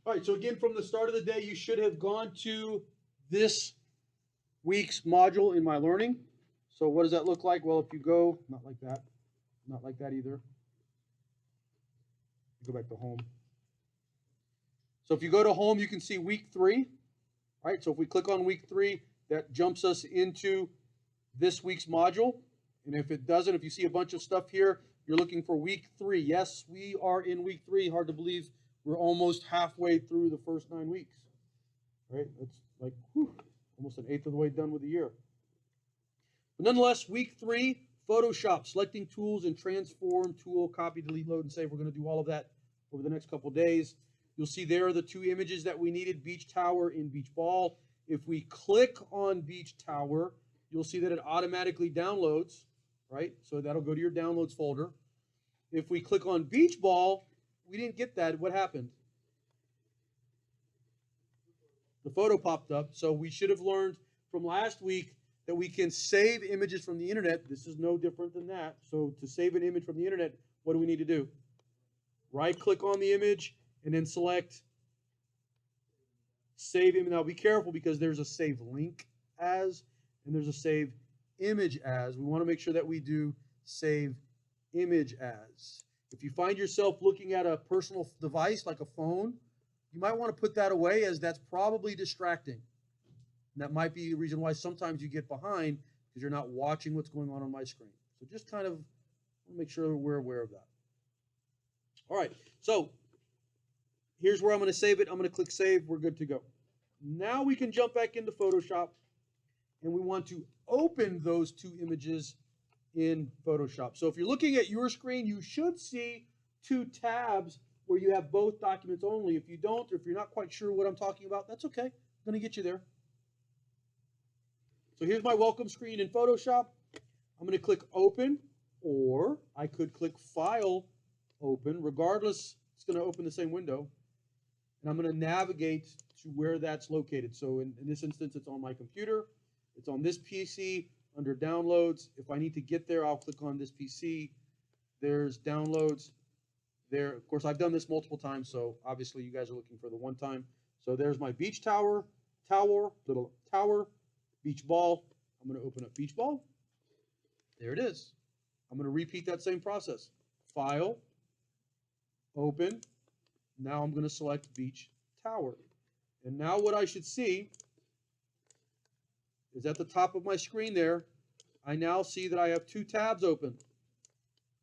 All right, so again, from the start of the day, you should have gone to this week's module in My Learning. So what does that look like? Well, if you go, not like that, not like that either. Go back to home. So if you go to home, you can see week 3, right? So if we click on week 3, that jumps us into this week's module. And if it doesn't, if you see a bunch of stuff here, you're looking for week 3. Yes, we are in week 3. Hard to believe we're almost halfway through the first 9 weeks, right? It's like almost an eighth of the way done with the year. But nonetheless, week 3, Photoshop, selecting tools and transform tool, copy, delete, load, and save. We're going to do all of that over the next couple of days. You'll see there are the 2 images that we needed, Beach Tower and Beach Ball. If we click on Beach Tower, you'll see that it automatically downloads, right? So that'll go to your downloads folder. If we click on Beach Ball, we didn't get that. What happened? The photo popped up. So we should have learned from last week that we can save images from the internet. This is no different than that. So to save an image from the internet, what do we need to do? Right-click on the image and then select Save Image. Now be careful because there's a Save Link As and there's a Save Image As. We want to make sure that we do Save Image As. If you find yourself looking at a personal device like a phone, you might want to put that away, as that's probably distracting. And that might be the reason why sometimes you get behind, because you're not watching what's going on my screen. So just kind of make sure we're aware of that. All right, so here's where I'm going to save it. I'm going to click Save. We're good to go. Now we can jump back into Photoshop, and we want to open those 2 images in Photoshop. So if you're looking at your screen, you should see 2 tabs where you have both documents only. If you don't, or if you're not quite sure what I'm talking about, that's okay. I'm going to get you there. So here's my welcome screen in Photoshop. I'm going to click Open, or I could click File, Open. Regardless, it's going to open the same window. And I'm going to navigate to where that's located. So in this instance, it's on my computer. It's on this PC under Downloads. If I need to get there, I'll click on this PC. There's Downloads. There, of course, I've done this multiple times, so obviously you guys are looking for the one time. So there's my Beach Tower, Beach Ball. I'm going to open up Beach Ball. There it is. I'm going to repeat that same process. File, Open. Now I'm going to select Beach Tower. And now what I should see is at the top of my screen there, I now see that I have 2 tabs open.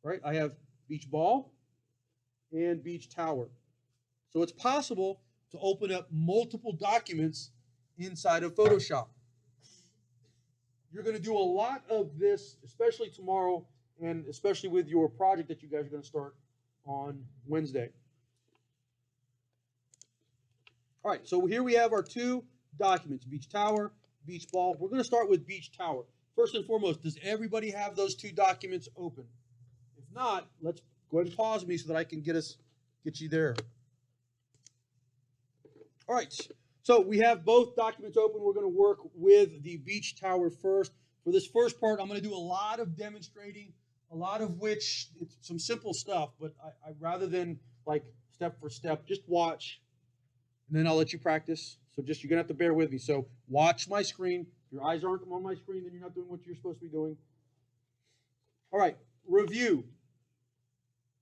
Right? I have Beach Ball and Beach Tower. So it's possible to open up multiple documents inside of Photoshop. You're going to do a lot of this, especially tomorrow, and especially with your project that you guys are going to start on Wednesday. All right, so here we have our 2 documents, Beach Tower, Beach Ball. We're going to start with Beach Tower. First and foremost, does everybody have those 2 documents open? If not, let's go ahead and pause me so that I can get you there. All right, so we have both documents open. We're going to work with the Beach Tower first. For this first part, I'm going to do a lot of demonstrating, a lot of which it's some simple stuff, but I rather than like step for step, just watch, and then I'll let you practice. So just, you're going to have to bear with me. So watch my screen. If your eyes aren't on my screen, then you're not doing what you're supposed to be doing. All right, review.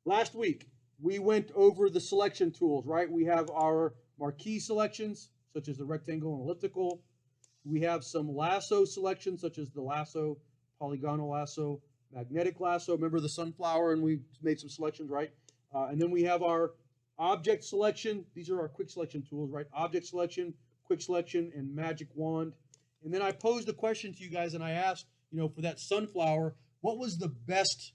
Last week, we went over the selection tools, right? We have our marquee selections, such as the rectangle and elliptical. We have some lasso selections, such as the lasso, polygonal lasso, magnetic lasso. Remember the sunflower, and we made some selections, right? And then we have our object selection. These are our quick selection tools, right? Object selection, quick selection, and magic wand. And then I posed a question to you guys, and I asked, for that sunflower, what was the best,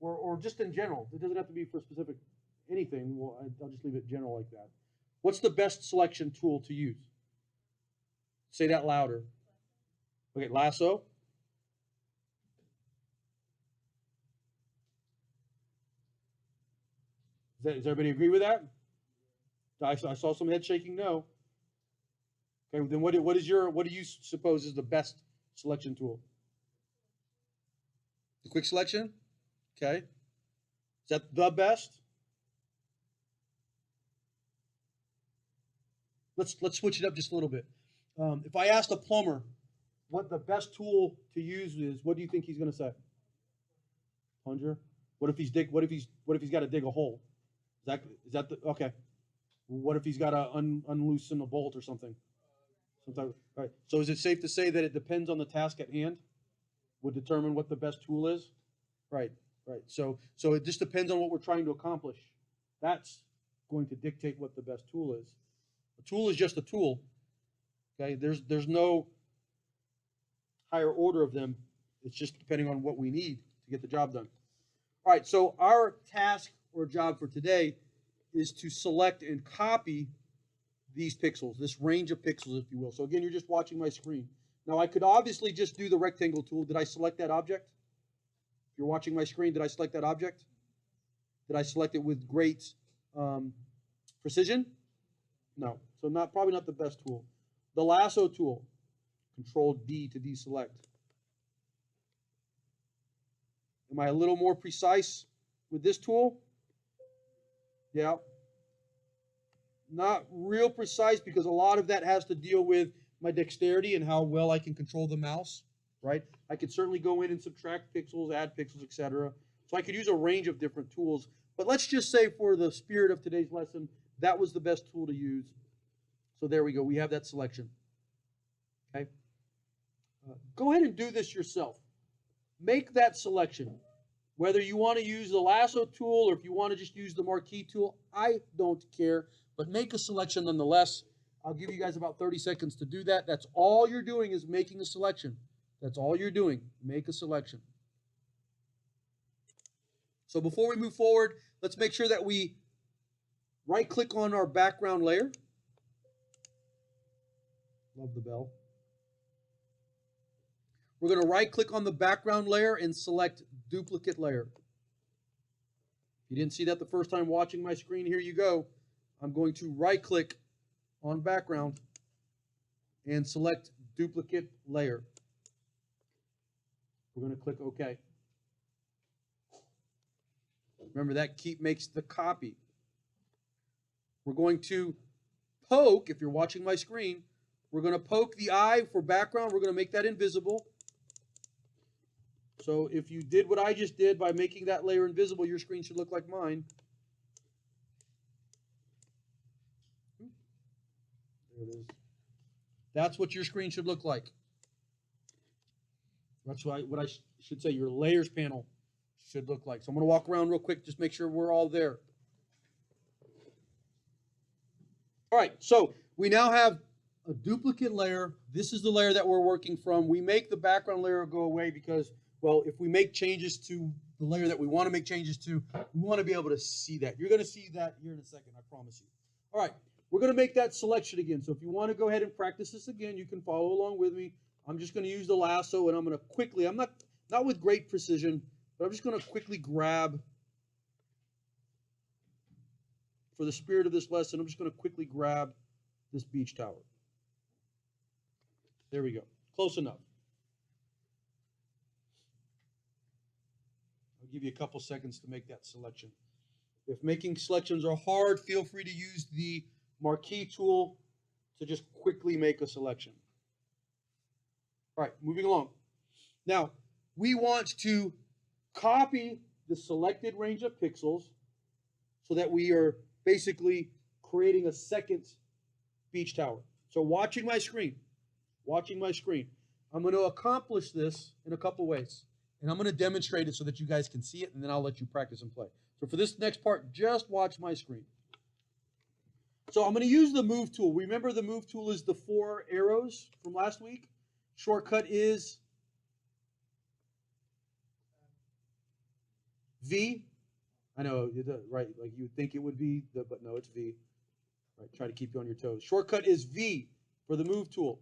or just in general, it doesn't have to be for specific anything. Well, I'll just leave it general like that. What's the best selection tool to use? Say that louder. Okay, lasso. Does everybody agree with that? I saw some head shaking no. Okay, then what do you suppose is the best selection tool? The quick selection? Okay. Is that the best? let's switch it up just a little bit. If I asked a plumber what the best tool to use is, what do you think he's going to say? Plunger. What if he's got to dig a hole? Is that the okay? What if he's got to unloosen a bolt or something? Sometimes, right. So is it safe to say that it depends on the task at hand? Would determine what the best tool is? Right. Right. So it just depends on what we're trying to accomplish. That's going to dictate what the best tool is. A tool is just a tool. Okay. There's no higher order of them. It's just depending on what we need to get the job done. All right. So our task or job for today is to select and copy these pixels, this range of pixels, if you will. So again, you're just watching my screen. Now I could obviously just do the rectangle tool. Did I select that object? If you're watching my screen, did I select that object? Did I select it with great precision? No. So probably not the best tool. The lasso tool, Control D to deselect. Am I a little more precise with this tool? Yeah. Not real precise because a lot of that has to deal with my dexterity and how well I can control the mouse, right? I could certainly go in and subtract pixels, add pixels, etc. So I could use a range of different tools. But let's just say for the spirit of today's lesson, that was the best tool to use. So there we go. We have that selection. Okay. Go ahead and do this yourself. Make that selection. Whether you want to use the lasso tool or if you want to just use the marquee tool, I don't care. But make a selection nonetheless. I'll give you guys about 30 seconds to do that. That's all you're doing is making a selection. That's all you're doing. Make a selection. So before we move forward, let's make sure that we right-click on our background layer. Love the bell. We're going to right-click on the background layer and select Duplicate Layer. If you didn't see that the first time watching my screen, here you go. I'm going to right-click on Background and select Duplicate Layer. We're going to click OK. Remember, that makes the copy. We're going to poke, if you're watching my screen, we're going to poke the eye for background. We're going to make that invisible. So if you did what I just did by making that layer invisible, your screen should look like mine. There it is. That's what your screen should look like. That's what I should say your layers panel should look like. So I'm going to walk around real quick, just make sure we're all there. All right, so we now have a duplicate layer. This is the layer that we're working from. We make the background layer go away because, well, if we make changes to the layer that we want to make changes to, we want to be able to see that. You're going to see that here in a second, I promise you. All right, we're going to make that selection again. So if you want to go ahead and practice this again, you can follow along with me. I'm just going to use the lasso, and I'm going to quickly, I'm not with great precision, but I'm just going to quickly grab, for the spirit of this lesson, I'm just going to quickly grab this beach tower. There we go. Close enough. I'll give you a couple seconds to make that selection. If making selections are hard, feel free to use the marquee tool to just quickly make a selection. All right, moving along. Now, we want to copy the selected range of pixels so that we are basically creating a second beach tower. So watching my screen, I'm going to accomplish this in a couple ways. And I'm going to demonstrate it so that you guys can see it, and then I'll let you practice and play. So for this next part, just watch my screen. So I'm going to use the Move tool. Remember the Move tool is the 4 arrows from last week? Shortcut is V. I know, right, like you would think it would be, but no, it's V. Right, try to keep you on your toes. Shortcut is V for the Move tool.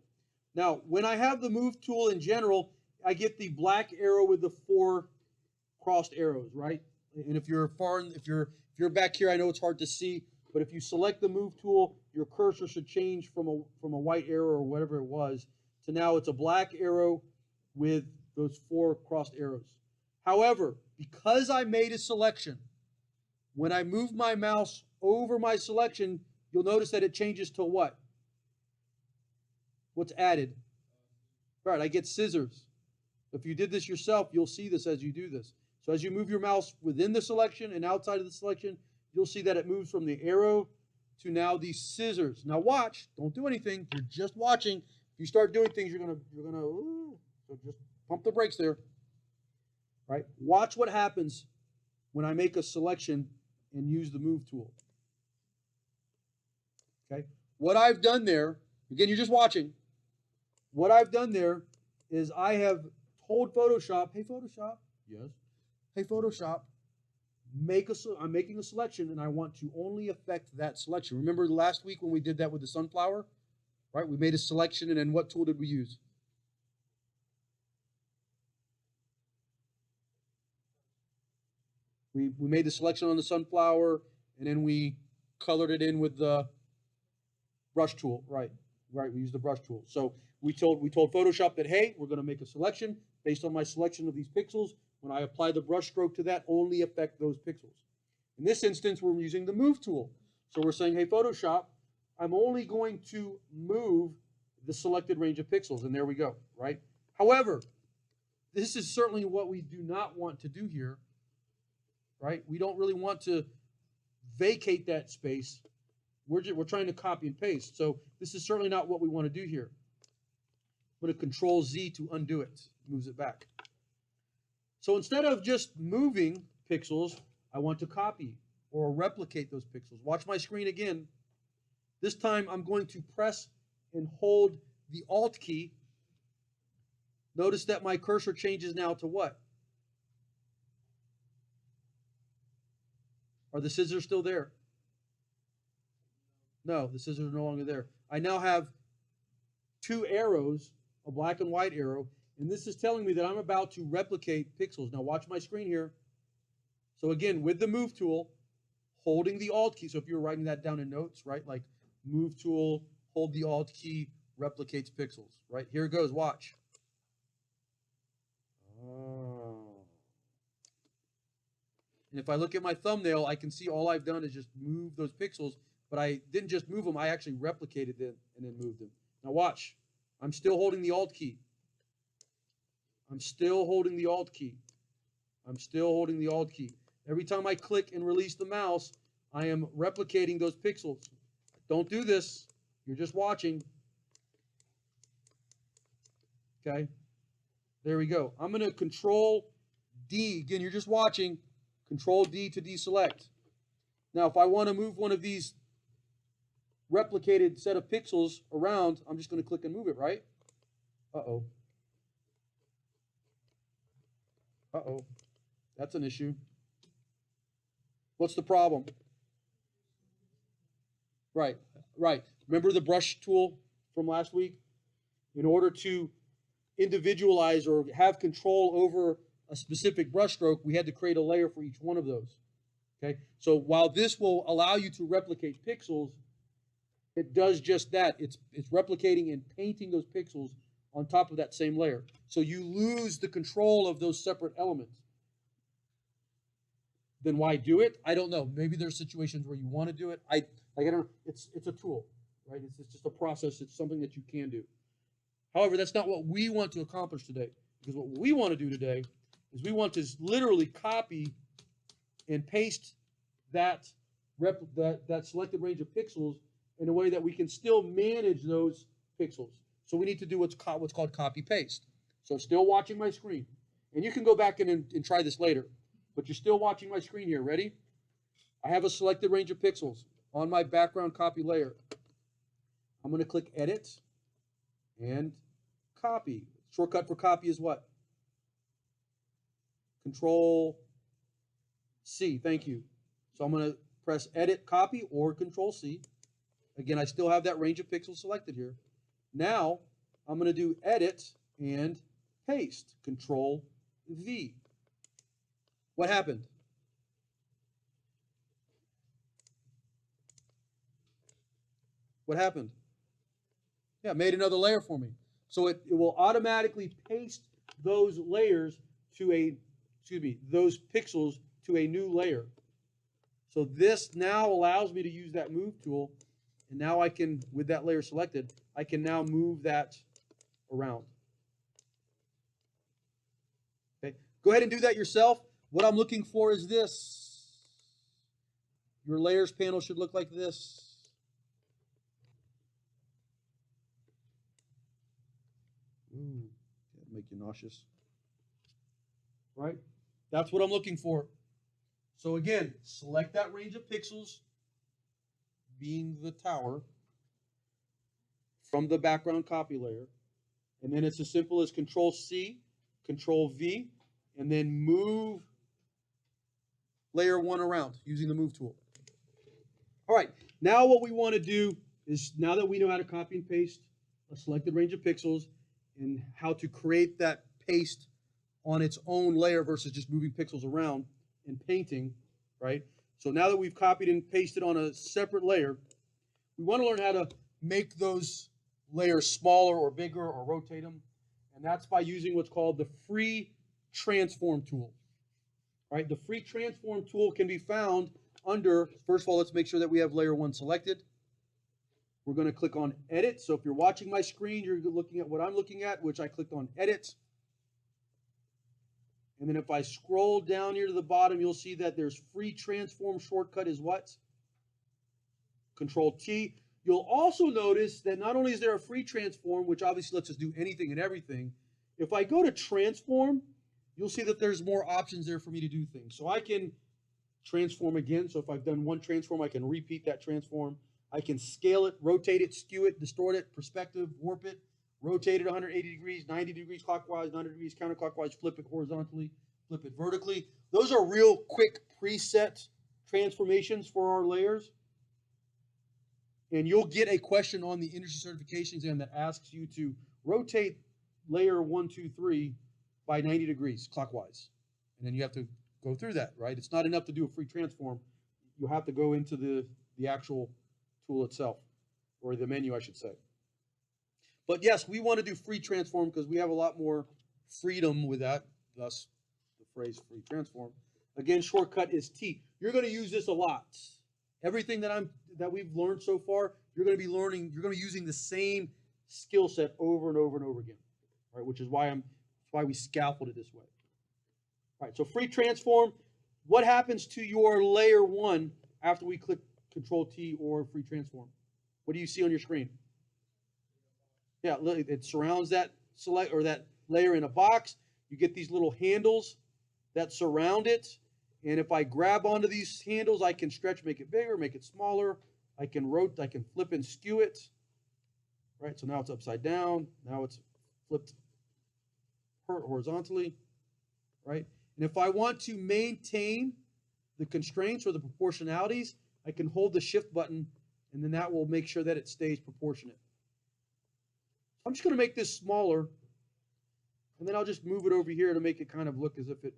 Now, when I have the Move tool in general, I get the black arrow with the 4 crossed arrows, right? And if you're if you're back here, I know it's hard to see, but if you select the Move tool, your cursor should change from a white arrow or whatever it was to now it's a black arrow with those 4 crossed arrows. However, because I made a selection, when I move my mouse over my selection, you'll notice that it changes to what? What's added? All right, I get scissors. If you did this yourself, you'll see this as you do this. So as you move your mouse within the selection and outside of the selection, you'll see that it moves from the arrow to now these scissors. Now watch, don't do anything. You're just watching. If you start doing things, you're gonna so just pump the brakes there. Right? Watch what happens when I make a selection and use the move tool. Okay? What I've done there, again, you're just watching. What I've done there is I have told Photoshop, hey Photoshop, yes, hey Photoshop, I'm making a selection and I want to only affect that selection. Remember last week when we did that with the sunflower? Right? We made a selection and then what tool did we use? We made the selection on the sunflower and then we colored it in with the brush tool. Right, we used the brush tool. So we told Photoshop that, hey, we're going to make a selection based on my selection of these pixels. When I apply the brush stroke to that, only affect those pixels. In this instance, we're using the move tool. So we're saying, hey, Photoshop, I'm only going to move the selected range of pixels. And there we go, right? However, this is certainly what we do not want to do here, right? We don't really want to vacate that space. We're trying to copy and paste. So this is certainly not what we want to do here. I'm going to Control Z to undo it. Moves it back. So instead of just moving pixels, I want to copy or replicate those pixels. Watch my screen again. This time I'm going to press and hold the Alt key. Notice that my cursor changes now to what? Are the scissors still there? No, the scissors are no longer there. I now have two arrows, a black and white arrow, and this is telling me that I'm about to replicate pixels. Now watch my screen here. So again, with the move tool, holding the Alt key. So if you're writing that down in notes, right? Like move tool, hold the Alt key, replicates pixels, right? Here it goes, watch. Oh. And if I look at my thumbnail, I can see all I've done is just move those pixels, but I didn't just move them, I actually replicated them and then moved them. Now watch, I'm still holding the Alt key. I'm still holding the Alt key. I'm still holding the Alt key. Every time I click and release the mouse, I am replicating those pixels. Don't do this. You're just watching. Okay. There we go. I'm going to Control D. Again, you're just watching. Control D to deselect. Now, if I want to move one of these replicated set of pixels around, I'm just going to click and move it, right? Uh-oh. Uh-oh. That's an issue. What's the problem? Right, right. Remember the brush tool from last week? In order to individualize or have control over a specific brush stroke, we had to create a layer for each one of those. Okay? So while this will allow you to replicate pixels, it does just that. It's replicating and painting those pixels on top of that same layer. So you lose the control of those separate elements. Then why do it? I don't know. Maybe there's situations where you want to do it. I don't know. It's a tool, right? It's just a process. It's something that you can do. However, that's not what we want to accomplish today. Because what we want to do today is we want to literally copy and paste that selected range of pixels in a way that we can still manage those pixels. So we need to do what's called copy paste. So still watching my screen. And you can go back and try this later. But you're still watching my screen here. Ready? I have a selected range of pixels on my background copy layer. I'm going to click Edit and Copy. Shortcut for copy is what? Control C. Thank you. So I'm going to press Edit, Copy, or Control C. Again, I still have that range of pixels selected here. Now, I'm going to do Edit and Paste. Control V. What happened? What happened? Yeah, it made another layer for me. So it will automatically paste those layers to those pixels to a new layer. So this now allows me to use that move tool And now I can, with that layer selected, I can now move that around. Okay, go ahead and do that yourself. What I'm looking for is this. Your layers panel should look like this. Ooh, that'll make you nauseous. Right? That's what I'm looking for. So again, select that range of pixels, being the tower, from the background copy layer. And then it's as simple as Control-C, Control-V, and then move layer 1 around using the Move tool. All right, now what we want to do is, now that we know how to copy and paste a selected range of pixels and how to create that paste on its own layer versus just moving pixels around and painting, right? So now that we've copied and pasted on a separate layer, we want to learn how to make those layers smaller or bigger or rotate them. And that's by using what's called the free transform tool. Right? The free transform tool can be found under, first of all, let's make sure that we have layer 1 selected. We're going to click on edit. So if you're watching my screen, you're looking at what I'm looking at, which I clicked on edit. And then if I scroll down here to the bottom, you'll see that there's free transform shortcut is what? Control-T. You'll also notice that not only is there a free transform, which obviously lets us do anything and everything, if I go to transform, you'll see that there's more options there for me to do things. So I can transform again. So if I've done one transform, I can repeat that transform. I can scale it, rotate it, skew it, distort it, perspective, warp it, rotate it 180 degrees, 90 degrees clockwise, 90 degrees counterclockwise, flip it horizontally, flip it vertically. Those are real quick preset transformations for our layers. And you'll get a question on the industry certification exam that asks you to rotate layer 1, 2, 3 by 90 degrees clockwise. And then you have to go through that, right? It's not enough to do a free transform. You have to go into the actual tool itself, or the menu, I should say. But yes, we want to do free transform because we have a lot more freedom with that, thus the phrase free transform. Again, shortcut is T. You're going to use this a lot. Everything that we've learned so far, you're going to be learning, you're going to be using the same skill set over and over and over again, right? Which is why we scaffolded this way. All right, so free transform. What happens to your layer 1 after we click Control-T or free transform? What do you see on your screen? Yeah, it surrounds that that layer in a box. You get these little handles that surround it. And if I grab onto these handles, I can stretch, make it bigger, make it smaller. I can rotate, I can flip and skew it. Right, so now it's upside down. Now it's flipped horizontally. Right, and if I want to maintain the constraints or the proportionalities, I can hold the shift button, and then that will make sure that it stays proportionate. I'm just going to make this smaller, and then I'll just move it over here to make it kind of look as if it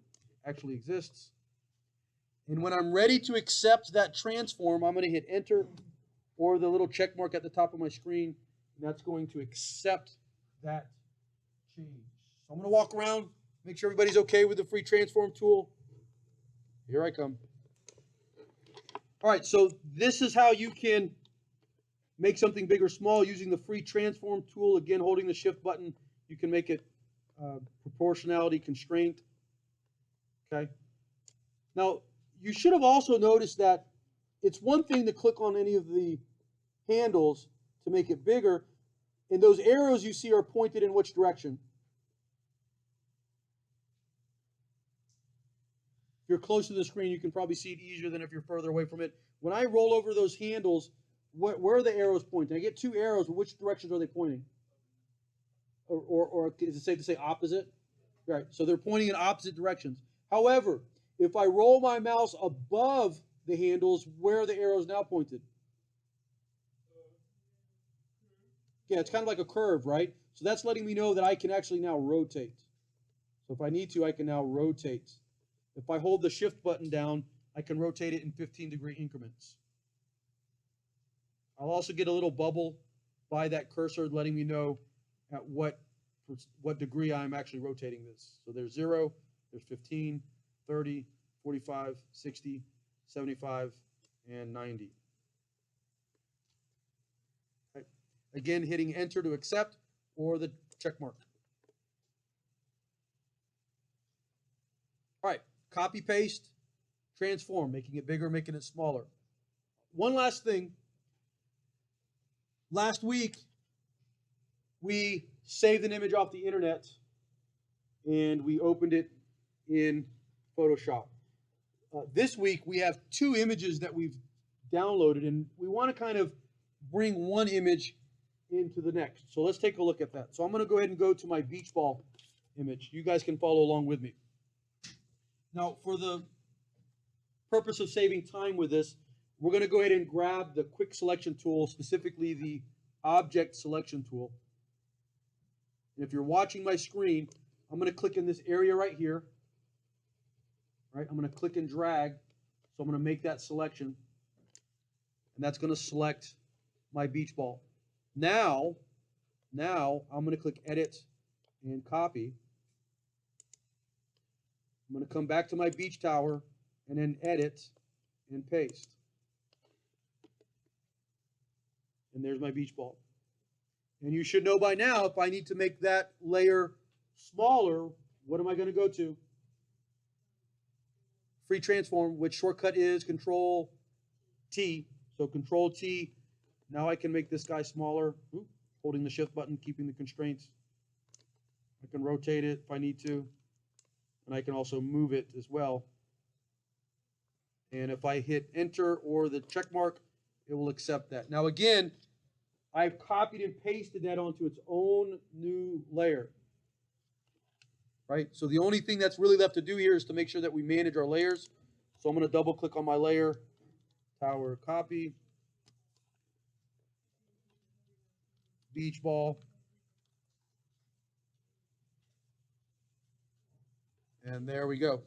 actually exists. And when I'm ready to accept that transform, I'm going to hit enter or the little check mark at the top of my screen, and that's going to accept that change. So I'm going to walk around, make sure everybody's okay with the free transform tool. Here I come. All right, so this is how you can make something big or small using the free transform tool. Again, holding the shift button, you can make it proportionality constraint. Okay. Now, you should have also noticed that it's one thing to click on any of the handles to make it bigger, and those arrows you see are pointed in which direction? If you're close to the screen, you can probably see it easier than if you're further away from it. When I roll over those handles, where are the arrows pointing? I get two arrows, but which directions are they pointing? Or is it safe to say opposite? Right, so they're pointing in opposite directions. However, if I roll my mouse above the handles, where are the arrows now pointed? Yeah, it's kind of like a curve, right? So that's letting me know that I can actually now rotate. So if I need to, I can now rotate. If I hold the shift button down, I can rotate it in 15-degree increments. I'll also get a little bubble by that cursor letting me know at what degree I'm actually rotating this. So there's 0, there's 15, 30, 45, 60, 75, and 90. Again, hitting enter to accept or the check mark. All right, copy, paste, transform, making it bigger, making it smaller. One last thing. Last week, we saved an image off the internet and we opened it in Photoshop. This week, we have 2 images that we've downloaded, and we want to kind of bring one image into the next. So let's take a look at that. So I'm going to go ahead and go to my beach ball image. You guys can follow along with me. Now, for the purpose of saving time with this, we're going to go ahead and grab the quick selection tool, specifically the object selection tool. And if you're watching my screen, I'm going to click in this area right here. Right? I'm going to click and drag. So I'm going to make that selection. And that's going to select my beach ball. Now I'm going to click edit and copy. I'm going to come back to my beach tower and then edit and paste. And there's my beach ball. And you should know by now, if I need to make that layer smaller, what am I going to go to? Free transform, which shortcut is Control T. So Control T. Now I can make this guy smaller. Ooh, holding the shift button, keeping the constraints. I can rotate it if I need to. And I can also move it as well. And if I hit enter or the check mark, it will accept that. Now again, I've copied and pasted that onto its own new layer. Right? So the only thing that's really left to do here is to make sure that we manage our layers. So I'm going to double click on my layer, tower copy, beach ball, and there we go.